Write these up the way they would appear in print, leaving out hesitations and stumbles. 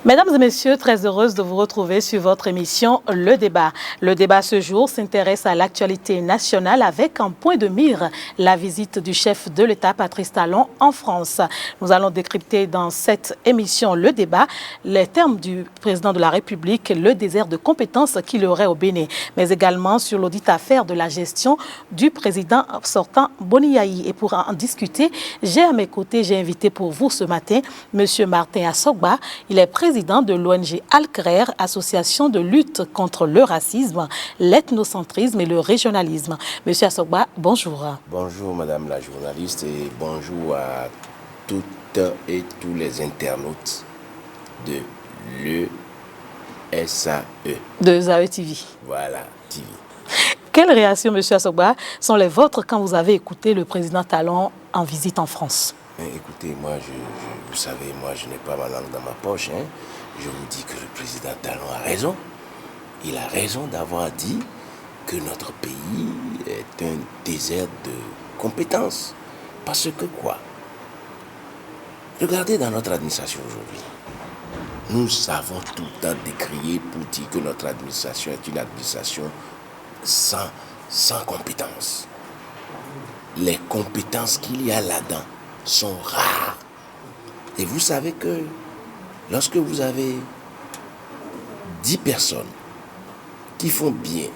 Mesdames et messieurs, très heureuse de vous retrouver sur votre émission Le Débat. Le débat ce jour s'intéresse à l'actualité nationale avec en point de mire la visite du chef de l'État Patrice Talon en France. Nous allons décrypter dans cette émission Le Débat les termes du président de la République, le désert de compétences qu'il aurait au Bénin, mais également sur l'audit affaire de la gestion du président sortant Boni Yayi. Et pour en discuter, j'ai à mes côtés, j'ai invité pour vous ce matin M. Martin Assogba. Il est président de l'ONG Al-Khrer, association de lutte contre le racisme, l'ethnocentrisme et le régionalisme. Monsieur Assogba, bonjour. Bonjour Madame la journaliste et bonjour à toutes et tous les internautes de l'ESAE. De l'ESAE TV. Voilà, TV. Quelles réactions, Monsieur Assogba, sont les vôtres quand vous avez écouté le président Talon en visite en France? Écoutez, moi, vous savez, moi, je n'ai pas ma langue dans ma poche. Je vous dis que le président Talon a raison. Il a raison d'avoir dit que notre pays est un désert de compétences. Parce que quoi? Regardez dans notre administration aujourd'hui. Nous avons tout le temps décrié pour dire que notre administration est une administration sans compétences. Les compétences qu'il y a là-dedans sont rares. Et vous savez que lorsque vous avez 10 personnes qui font bien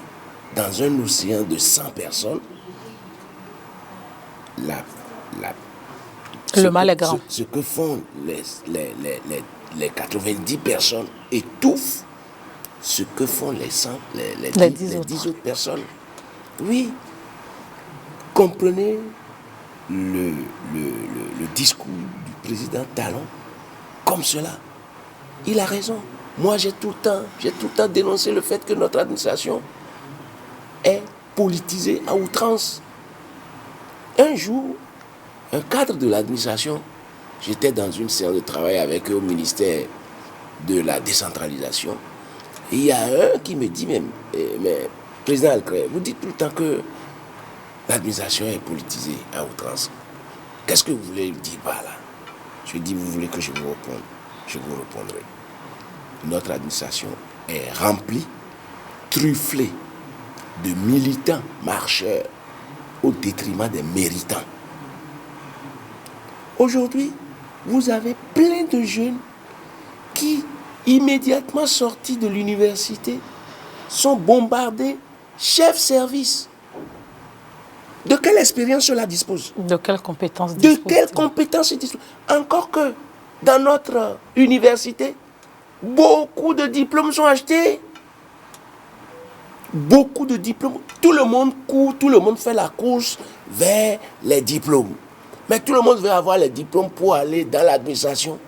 dans un océan de 100 personnes, le mal est grand. Ce que font les 90 personnes étouffent ce que font les 10 autres personnes. Oui, comprenez le discours du président Talon comme cela. Il a raison. Moi, j'ai tout le temps dénoncé le fait que notre administration est politisée à outrance. Un jour, un cadre de l'administration, j'étais dans une séance de travail avec eux au ministère de la décentralisation. Et il y a un qui me dit, mais président Al-Khrer, vous dites tout le temps que l'administration est politisée à outrance. Qu'est-ce que vous voulez dire par là? Je lui dis, vous voulez que je vous réponde? Je vous répondrai. Notre administration est remplie, trufflée de militants marcheurs au détriment des méritants. Aujourd'hui, vous avez plein de jeunes qui, immédiatement sortis de l'université, sont bombardés chef-service. De quelle expérience cela dispose? De quelles compétences dispose? De quelles compétences il dispose? Encore que dans notre université, beaucoup de diplômes sont achetés. Beaucoup de diplômes. Tout le monde court, tout le monde fait la course vers les diplômes. Mais tout le monde veut avoir les diplômes pour aller dans l'administration.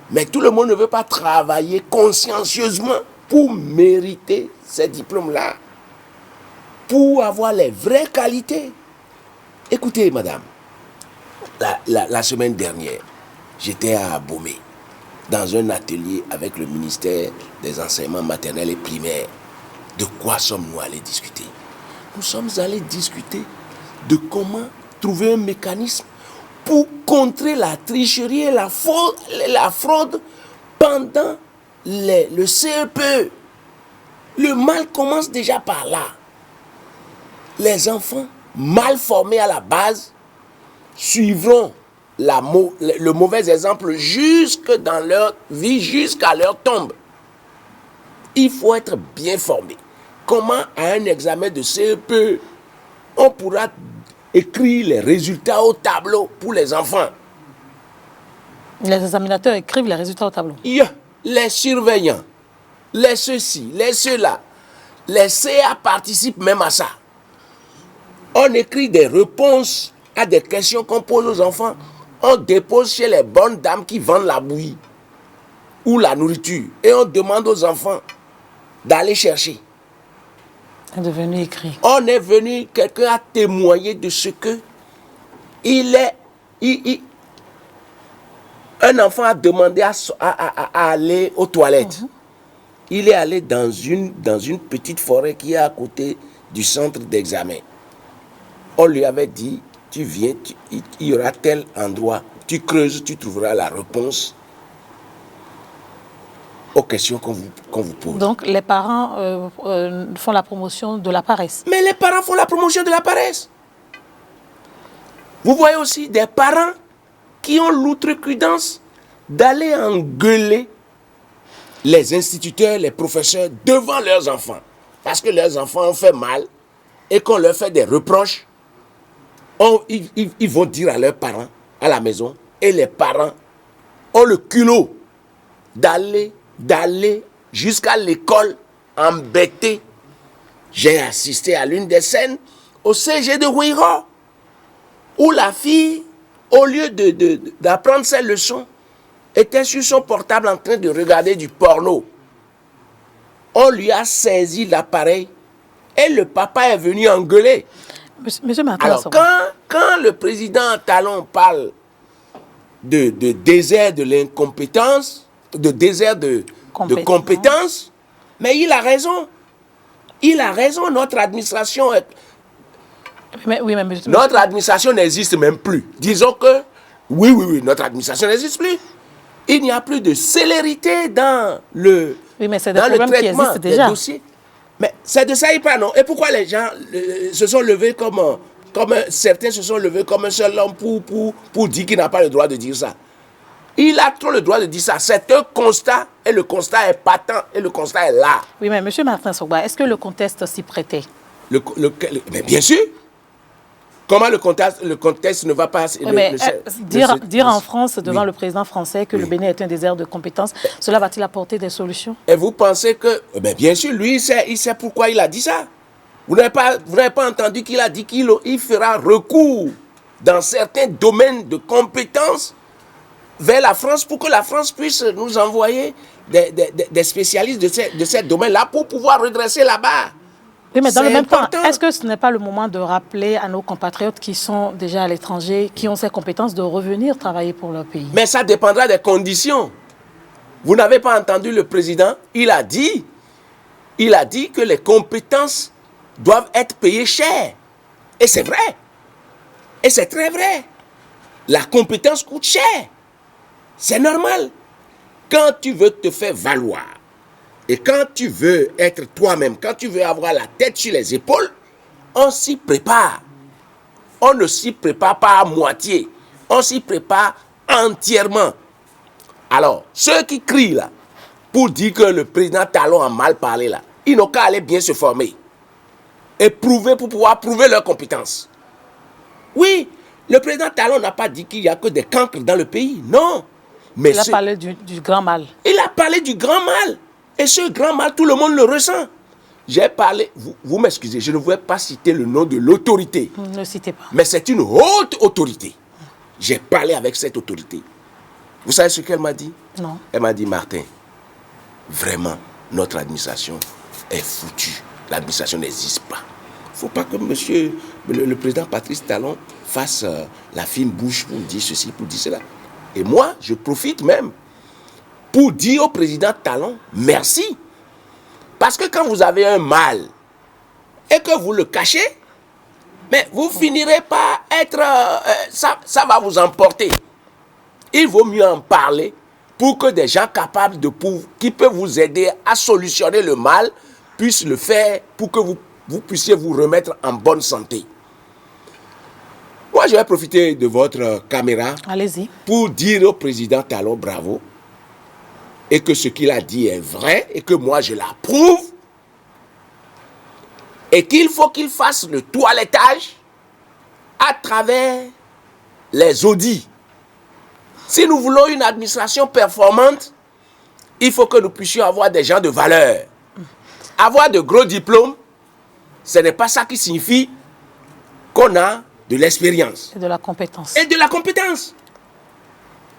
Mais tout le monde ne veut pas travailler consciencieusement pour mériter ces diplômes-là. Pour avoir les vraies qualités. Écoutez, madame, la semaine dernière, j'étais à Abomey, dans un atelier avec le ministère des enseignements maternels et primaires. De quoi sommes-nous allés discuter? Nous sommes allés discuter de comment trouver un mécanisme pour contrer la tricherie et la fraude pendant le CEPE. Le mal commence déjà par là. Les enfants mal formés à la base suivront le mauvais exemple jusque dans leur vie, jusqu'à leur tombe. Il faut être bien formé. Comment, à un examen de CEPE, on pourra écrire les résultats au tableau pour les enfants? Les examinateurs écrivent les résultats au tableau. Les surveillants, les ceci, les cela, les CA participent même à ça. On écrit des réponses à des questions qu'on pose aux enfants. On dépose chez les bonnes dames qui vendent la bouillie ou la nourriture. Et on demande aux enfants d'aller chercher. C'est devenu écrit. On est venu, quelqu'un a témoigné de ce que un enfant a demandé à aller aux toilettes. Il est allé dans une petite forêt qui est à côté du centre d'examen. On lui avait dit, tu viens, il y aura tel endroit, tu creuses, tu trouveras la réponse aux questions qu'on vous pose. Donc, les parents font la promotion de la paresse. Mais les parents font la promotion de la paresse. Vous voyez aussi des parents qui ont l'outrecuidance d'aller engueuler les instituteurs, les professeurs devant leurs enfants. Parce que leurs enfants ont fait mal et qu'on leur fait des reproches. Ils vont dire à leurs parents à la maison et les parents ont le culot d'aller jusqu'à l'école embêter. J'ai assisté à l'une des scènes au CG de Ouiro où la fille, au lieu d'apprendre ses leçons, était sur son portable en train de regarder du porno. On lui a saisi l'appareil et le papa est venu engueuler. Monsieur Martin, alors, quand le président Talon parle de désert de l'incompétence, de désert de compétence, mais il a raison. Il a raison, notre administration... notre administration n'existe même plus. Disons que, oui, notre administration n'existe plus. Il n'y a plus de célérité dans le, mais c'est des problèmes qui existent déjà. Dossiers. Mais c'est de ça il parle, non? Et pourquoi les gens se sont levés comme certains se sont levés comme un seul homme pour dire qu'il n'a pas le droit de dire ça? Il a trop le droit de dire ça. C'est un constat et le constat est patent et le constat est là. Oui, mais M. Martin Sogba, est-ce que le contexte s'y prêtait? Mais bien sûr. Comment le contexte ne va pas... Dire en France, devant le président français, que le Bénin est un désert de compétences, cela va-t-il apporter des solutions? Et vous pensez que... bien sûr, lui, il sait pourquoi il a dit ça. Vous n'avez pas entendu qu'il a dit qu'il fera recours dans certains domaines de compétences vers la France pour que la France puisse nous envoyer des spécialistes de ces domaines-là pour pouvoir redresser la barre. Oui, mais dans le même temps, est-ce que ce n'est pas le moment de rappeler à nos compatriotes qui sont déjà à l'étranger, qui ont ces compétences, de revenir travailler pour leur pays? Mais ça dépendra des conditions. Vous n'avez pas entendu le président? Il a dit que les compétences doivent être payées cher. Et c'est vrai. Et c'est très vrai. La compétence coûte cher. C'est normal. Quand tu veux te faire valoir, et quand tu veux être toi-même, quand tu veux avoir la tête sur les épaules, on s'y prépare. On ne s'y prépare pas à moitié. On s'y prépare entièrement. Alors, ceux qui crient là, pour dire que le président Talon a mal parlé là, ils n'ont qu'à aller bien se former. Et pour pouvoir prouver leurs compétences. Oui, le président Talon n'a pas dit qu'il n'y a que des cancres dans le pays. Non. Mais il a parlé du grand mal. Il a parlé du grand mal. Et ce grand mal, tout le monde le ressent. J'ai parlé, vous m'excusez, je ne voulais pas citer le nom de l'autorité. Ne citez pas. Mais c'est une haute autorité. J'ai parlé avec cette autorité. Vous savez ce qu'elle m'a dit? Non. Elle m'a dit, Martin, vraiment, notre administration est foutue. L'administration n'existe pas. Il ne faut pas que le président Patrice Talon fasse la fine bouche pour dire ceci, pour dire cela. Et moi, je profite même pour dire au président Talon, merci. Parce que quand vous avez un mal et que vous le cachez, mais vous finirez par être... ça va vous emporter. Il vaut mieux en parler pour que des gens capables qui peuvent vous aider à solutionner le mal puissent le faire pour que vous puissiez vous remettre en bonne santé. Moi, je vais profiter de votre caméra. Allez-y. Pour dire au président Talon bravo. Et que ce qu'il a dit est vrai, et que moi je l'approuve, et qu'il faut qu'il fasse le toilettage à travers les audits. Si nous voulons une administration performante, il faut que nous puissions avoir des gens de valeur. Avoir de gros diplômes, ce n'est pas ça qui signifie qu'on a de l'expérience. Et de la compétence. Et de la compétence.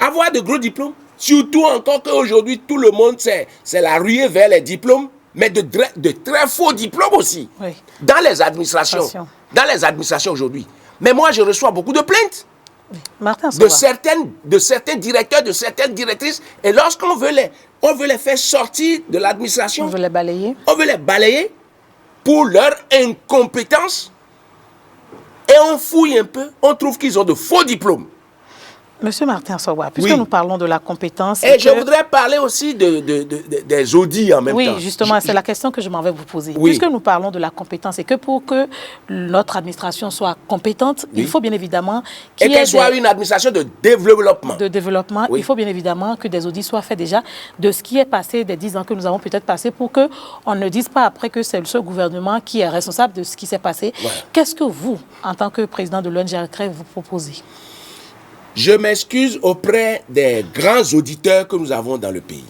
Avoir de gros diplômes, surtout encore qu'aujourd'hui, tout le monde, c'est la ruée vers les diplômes, mais de très faux diplômes aussi. Oui. Dans les administrations. Dans les administrations aujourd'hui. Mais moi, je reçois beaucoup de plaintes. Oui. Martin, de certains directeurs, de certaines directrices. Et lorsqu'on veut les faire sortir de l'administration, on veut les balayer. On veut les balayer pour leur incompétence. Et on fouille un peu, on trouve qu'ils ont de faux diplômes. Monsieur Martin Sogba, puisque Oui. nous parlons de la compétence... Et je voudrais parler aussi des audits en même temps. Oui, justement, c'est la question que je m'en vais vous poser. Oui. Puisque nous parlons de la compétence et que pour que notre administration soit compétente, Oui. il faut bien évidemment Et qu'il y ait qu'elle soit une administration de développement. Oui. il faut bien évidemment que des audits soient faits déjà de ce qui est passé, des 10 ans que nous avons peut-être passé, pour qu'on ne dise pas après que c'est ce gouvernement qui est responsable de ce qui s'est passé. Voilà. Qu'est-ce que vous, en tant que président de l'ONG Recré, vous proposez? Je m'excuse auprès des grands auditeurs que nous avons dans le pays.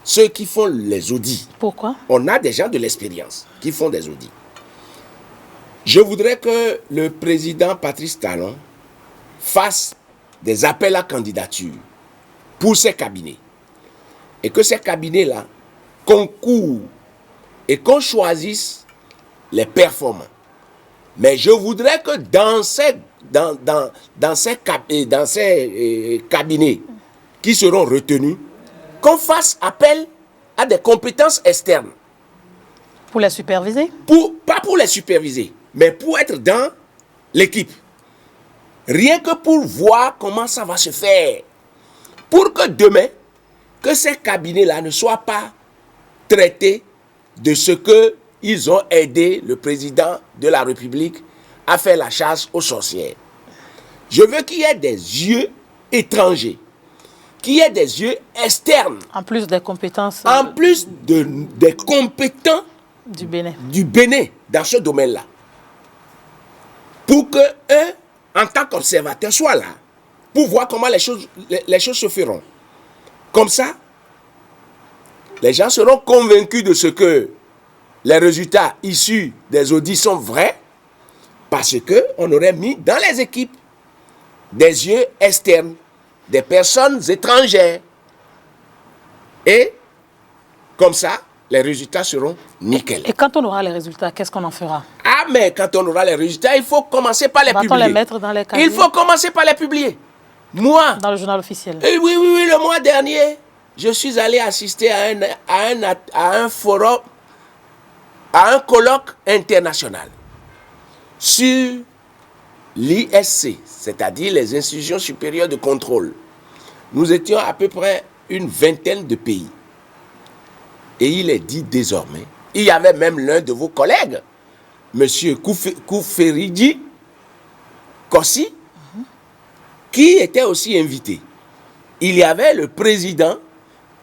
Ceux qui font les audits. Pourquoi? On a des gens de l'expérience qui font des audits. Je voudrais que le président Patrice Talon fasse des appels à candidature pour ces cabinets. Et que ces cabinets-là concourent et qu'on choisisse les performants. Mais je voudrais que dans ces cabinets qui seront retenus, qu'on fasse appel à des compétences externes. Pour les superviser? Pas pour les superviser, mais pour être dans l'équipe. Rien que pour voir comment ça va se faire. Pour que demain, que ces cabinets-là ne soient pas traités de ce qu'ils ont aidé le président de la République à faire la chasse aux sorcières. Je veux qu'il y ait des yeux étrangers, qu'il y ait des yeux externes. En plus des compétences... En plus des compétents du Bénin dans ce domaine-là. Pour qu'eux, en tant qu'observateurs, soient là, pour voir comment les choses se feront. Comme ça, les gens seront convaincus de ce que les résultats issus des audits sont vrais, parce qu'on aurait mis dans les équipes des yeux externes, des personnes étrangères. Et comme ça, les résultats seront nickel. Et quand on aura les résultats, qu'est-ce qu'on en fera? Ah, mais quand on aura les résultats, il faut commencer par les publier. Va-t-on les mettre dans les casiers? Il faut commencer par les publier. Moi... Dans le journal officiel. Oui, le mois dernier, je suis allé assister à un forum, à un colloque international sur l'ISC, c'est-à-dire les institutions supérieures de contrôle. Nous étions à peu près une vingtaine de pays. Et il est dit désormais, il y avait même l'un de vos collègues, M. Kouferidji Kossi, qui était aussi invité. Il y avait le président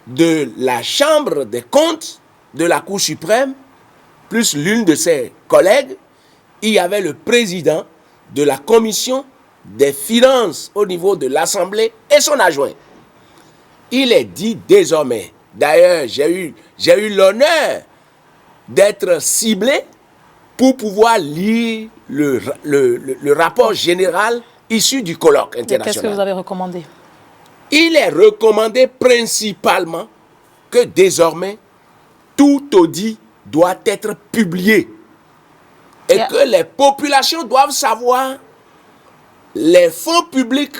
de la Chambre des comptes de la Cour suprême, plus l'une de ses collègues. Il y avait le président de la commission des finances au niveau de l'Assemblée et son adjoint. Il est dit désormais, d'ailleurs j'ai eu l'honneur d'être ciblé pour pouvoir lire le rapport général issu du colloque international. Qu'est-ce que vous avez recommandé? Il est recommandé principalement que désormais, tout audit doit être publié. Et que les populations doivent savoir les fonds publics,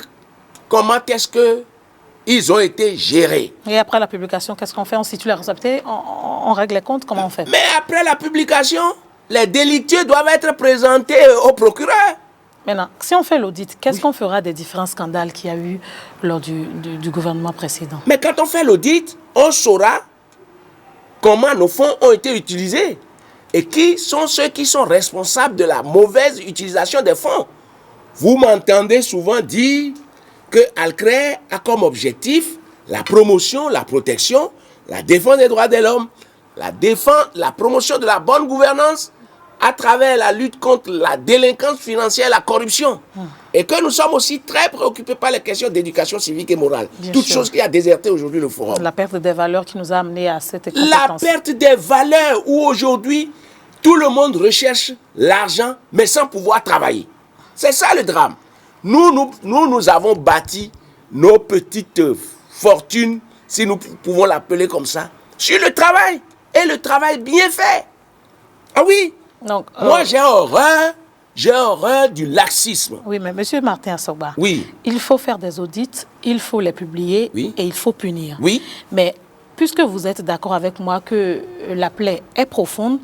comment est-ce qu'ils ont été gérés. Et après la publication, qu'est-ce qu'on fait? On situe la responsabilité, on règle les comptes, comment on fait? Mais après la publication, les délictueux doivent être présentés au procureur. Maintenant, si on fait l'audit, qu'est-ce qu'on fera des différents scandales qu'il y a eu lors du gouvernement précédent? Mais quand on fait l'audit, on saura comment nos fonds ont été utilisés et qui sont ceux qui sont responsables de la mauvaise utilisation des fonds. Vous m'entendez souvent dire que Alcré a comme objectif la promotion, la protection, la défense des droits de l'homme, la promotion de la bonne gouvernance à travers la lutte contre la délinquance financière et la corruption. Et que nous sommes aussi très préoccupés par les questions d'éducation civique et morale. Toute chose qui a déserté aujourd'hui le forum. La perte des valeurs qui nous a amené à cette compétence. La perte des valeurs où aujourd'hui, tout le monde recherche l'argent, mais sans pouvoir travailler. C'est ça le drame. Nous avons bâti nos petites fortunes, si nous pouvons l'appeler comme ça, sur le travail. Et le travail bien fait. Ah oui. Donc, moi, j'ai horreur du laxisme. Oui, mais M. Martin Sogba, oui. Il faut faire des audits, il faut les publier et il faut punir. Oui. Mais puisque vous êtes d'accord avec moi que la plaie est profonde,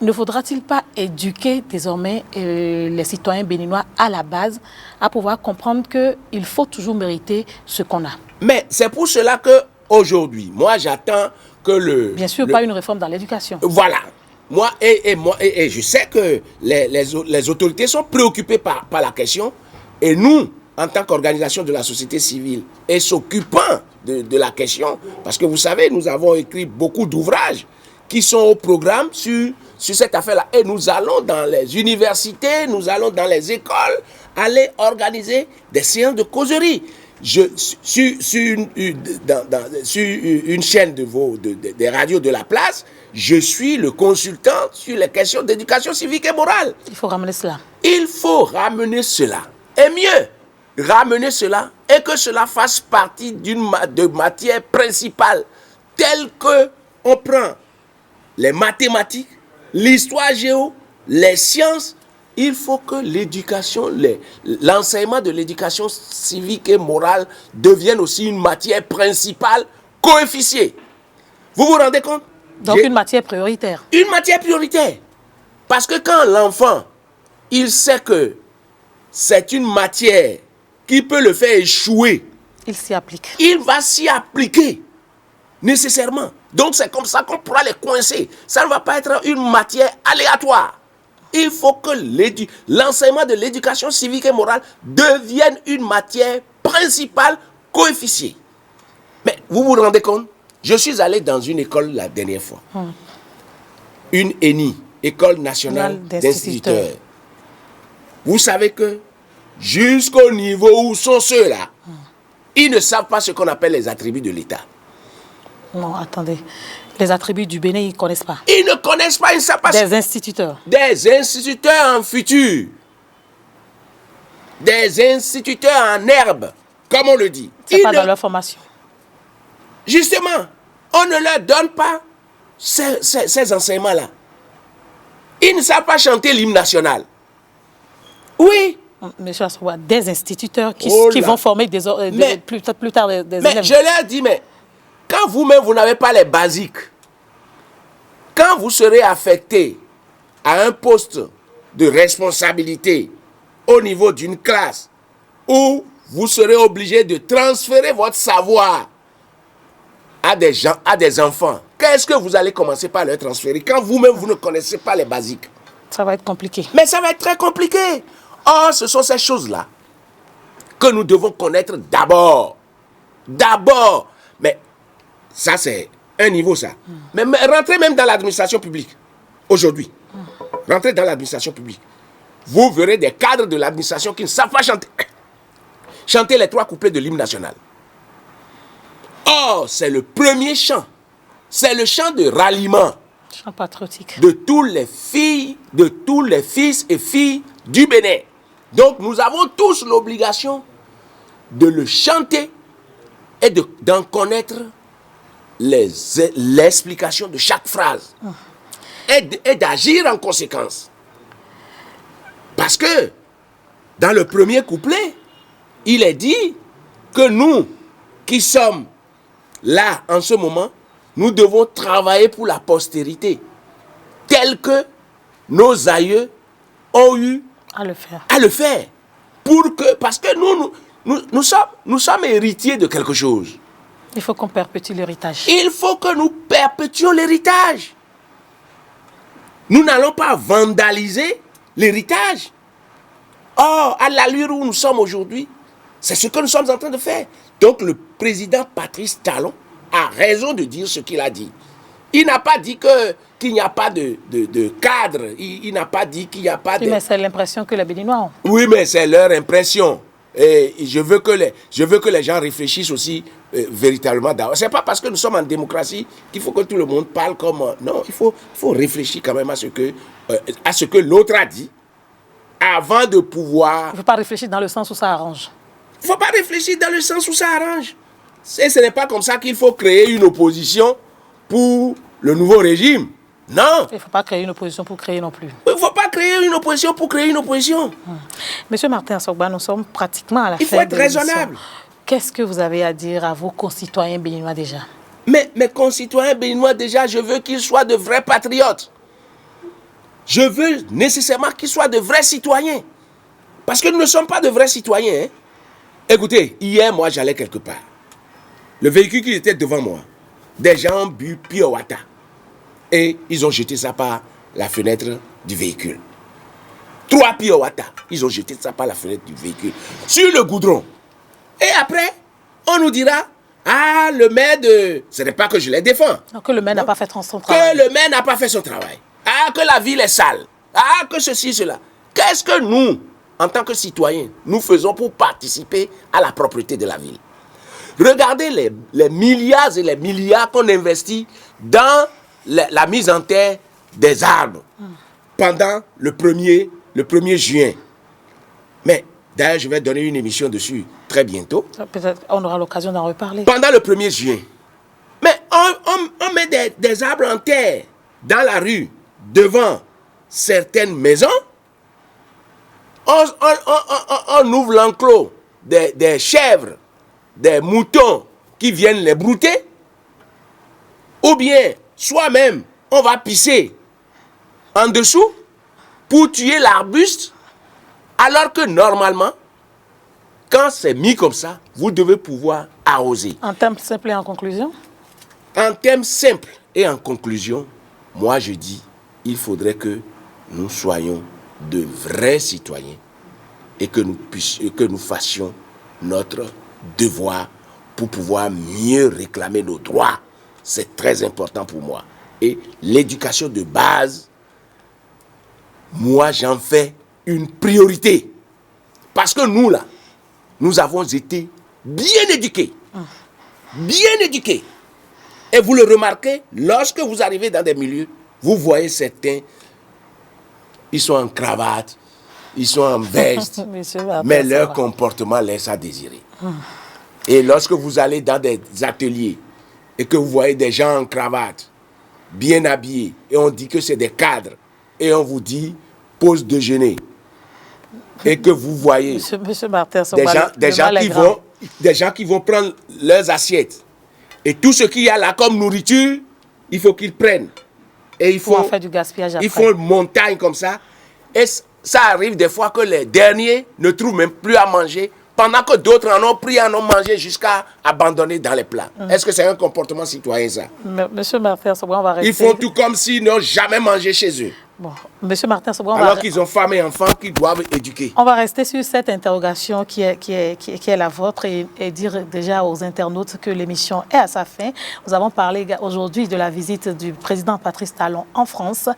Ne faudra-t-il pas éduquer désormais les citoyens béninois à la base à pouvoir comprendre qu'il faut toujours mériter ce qu'on a? Mais c'est pour cela qu'aujourd'hui, moi j'attends que Bien sûr, pas une réforme dans l'éducation. Voilà. Moi, et je sais que les autorités sont préoccupées par la question. Et nous, en tant qu'organisation de la société civile, et s'occupant de la question, parce que vous savez, nous avons écrit beaucoup d'ouvrages qui sont au programme sur cette affaire-là. Et nous allons dans les universités, nous allons dans les écoles, aller organiser des séances de causerie. Sur une chaîne des radios de la place, je suis le consultant sur les questions d'éducation civique et morale. Il faut ramener cela. Il faut ramener cela. Et mieux, ramener cela et que cela fasse partie de matières principales telles que on prend les mathématiques, l'histoire géo, les sciences. Il faut que l'éducation, l'enseignement de l'éducation civique et morale devienne aussi une matière principale coefficiée. Vous vous rendez compte? Donc une matière prioritaire. Une matière prioritaire. Parce que quand l'enfant, il sait que c'est une matière qui peut le faire échouer, il s'y applique. Il va s'y appliquer nécessairement. Donc c'est comme ça qu'on pourra les coincer. Ça ne va pas être une matière aléatoire. Il faut que l'enseignement de l'éducation civique et morale devienne une matière principale coefficiée. Mais vous vous rendez compte? Je suis allé dans une école la dernière fois. Une ENI, École nationale d'instituteurs. Vous savez que jusqu'au niveau où sont ceux-là, ils ne savent pas ce qu'on appelle les attributs de l'État. Non, attendez. Les attributs du Bénin, ils ne connaissent pas. Ils ne connaissent pas, ils ne savent pas. Des instituteurs. Des instituteurs en futur. Des instituteurs en herbe, comme on le dit. C'est pas dans leur formation. Justement, on ne leur donne pas ces enseignements-là. Ils ne savent pas chanter l'hymne national. Oui. Monsieur Assoua, des instituteurs qui vont former plus tard des élèves. Je leur dis, mais quand vous-même, vous n'avez pas les basiques, quand vous serez affecté à un poste de responsabilité au niveau d'une classe où vous serez obligé de transférer votre savoir à des enfants, qu'est-ce que vous allez commencer par leur transférer quand vous-même, vous ne connaissez pas les basiques? Ça va être compliqué. Mais ça va être très compliqué. Or, ce sont ces choses-là que nous devons connaître d'abord. D'abord. Mais ça, c'est un niveau, ça. Mais rentrez même dans l'administration publique, aujourd'hui. Rentrez dans l'administration publique. Vous verrez des cadres de l'administration qui ne savent pas chanter les 3 couplets de l'hymne national. Or, c'est le premier chant. C'est le chant de ralliement. Chant patriotique. De tous les fils et filles du Bénin. Donc, nous avons tous l'obligation de le chanter et d'en connaître l'explication de chaque phrase. Et d'agir en conséquence. Parce que, dans le premier couplet, il est dit que nous, qui sommes là en ce moment, nous devons travailler pour la postérité, tel que nos aïeux ont eu à le faire. Parce que nous sommes héritiers de quelque chose. Il faut qu'on perpétue l'héritage. Il faut que nous perpétuons l'héritage. Nous n'allons pas vandaliser l'héritage. Or, à l'allure où nous sommes aujourd'hui, c'est ce que nous sommes en train de faire. Donc, le président Patrice Talon a raison de dire ce qu'il a dit. Il n'a pas dit qu'il n'y a pas de cadre. Il n'a pas dit qu'il n'y a pas de... Oui, mais c'est l'impression que les Béninois ont. Oui, mais c'est leur impression. Et je veux que les gens réfléchissent aussi véritablement. Ce n'est pas parce que nous sommes en démocratie qu'il faut que tout le monde parle comme... non, il faut réfléchir quand même à ce que l'autre a dit avant de pouvoir... Il ne faut pas réfléchir dans le sens où ça arrange. Il ne faut pas réfléchir dans le sens où ça arrange. Ce n'est pas comme ça qu'il faut créer une opposition pour le nouveau régime. Non. Il ne faut pas créer une opposition pour créer non plus. Il ne faut pas créer une opposition pour créer une opposition. Monsieur Martin Assogba, nous sommes pratiquement à la fin. Il faut être raisonnable. Qu'est-ce que vous avez à dire à vos concitoyens béninois déjà? Mais mes concitoyens béninois déjà, je veux qu'ils soient de vrais patriotes. Je veux nécessairement qu'ils soient de vrais citoyens. Parce que nous ne sommes pas de vrais citoyens. Hein. Écoutez, hier, moi, j'allais quelque part. Le véhicule qui était devant moi, des gens ont bu pure water. Et ils ont jeté ça par la fenêtre du véhicule. 3 pure water. Ils ont jeté ça par la fenêtre du véhicule. Sur le goudron. Et après, on nous dira, ah, le maire de... Ce n'est pas que je les défends. Donc, que le maire n'a pas fait son travail. Que le maire n'a pas fait son travail. Ah, que la ville est sale. Ah, que ceci, cela. Qu'est-ce que nous, en tant que citoyens, nous faisons pour participer à la propreté de la ville? Regardez les milliards et les milliards qu'on investit dans la mise en terre des arbres pendant le 1er juin. Mais d'ailleurs, je vais donner une émission dessus très bientôt. Peut-être on aura l'occasion d'en reparler. Pendant le 1er juin. Mais on met des arbres en terre dans la rue, devant certaines maisons. On ouvre l'enclos des chèvres, des moutons qui viennent les brouter. Ou bien, soi-même, on va pisser en dessous pour tuer l'arbuste. Alors que normalement, quand c'est mis comme ça, vous devez pouvoir arroser. En termes simples et en conclusion? En termes simples et en conclusion, moi je dis, il faudrait que nous soyons de vrais citoyens et que nous fassions notre devoir pour pouvoir mieux réclamer nos droits. C'est très important pour moi. Et l'éducation de base, moi j'en fais une priorité. Parce que nous là, nous avons été bien éduqués. Bien éduqués. Et vous le remarquez, lorsque vous arrivez dans des milieux, vous voyez certains, ils sont en cravate, ils sont en veste, mais leur comportement laisse à désirer. Et lorsque vous allez dans des ateliers et que vous voyez des gens en cravate, bien habillés, et on dit que c'est des cadres, et on vous dit pause déjeuner, et que vous voyez Monsieur Martin, des gens qui vont prendre leurs assiettes, et tout ce qu'il y a là comme nourriture, il faut qu'ils prennent. Et il faut faire du gaspillage après. Ils font une montagne comme ça. Et ça arrive des fois que les derniers ne trouvent même plus à manger, pendant que d'autres en ont pris, en ont mangé jusqu'à abandonner dans les plats. Est-ce que c'est un comportement citoyen, ça? Monsieur Martin, on va rester... Ils font tout comme s'ils n'ont jamais mangé chez eux. Bon, Monsieur Martin, alors qu'ils ont femmes et enfants qu'ils doivent éduquer. On va rester sur cette interrogation qui est la vôtre et dire déjà aux internautes que l'émission est à sa fin. Nous avons parlé aujourd'hui de la visite du président Patrice Talon en France,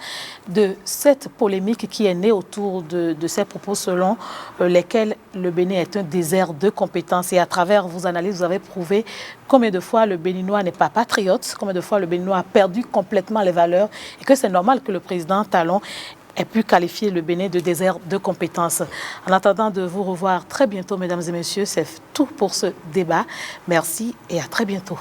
de cette polémique qui est née autour de ces propos selon lesquels le Bénin est un désert de compétences. Et à travers vos analyses, vous avez prouvé combien de fois le Béninois n'est pas patriote, combien de fois le Béninois a perdu complètement les valeurs et que c'est normal que le président Talon ait pu qualifier le Bénin de désert de compétences. En attendant de vous revoir très bientôt, mesdames et messieurs, c'est tout pour ce débat. Merci et à très bientôt.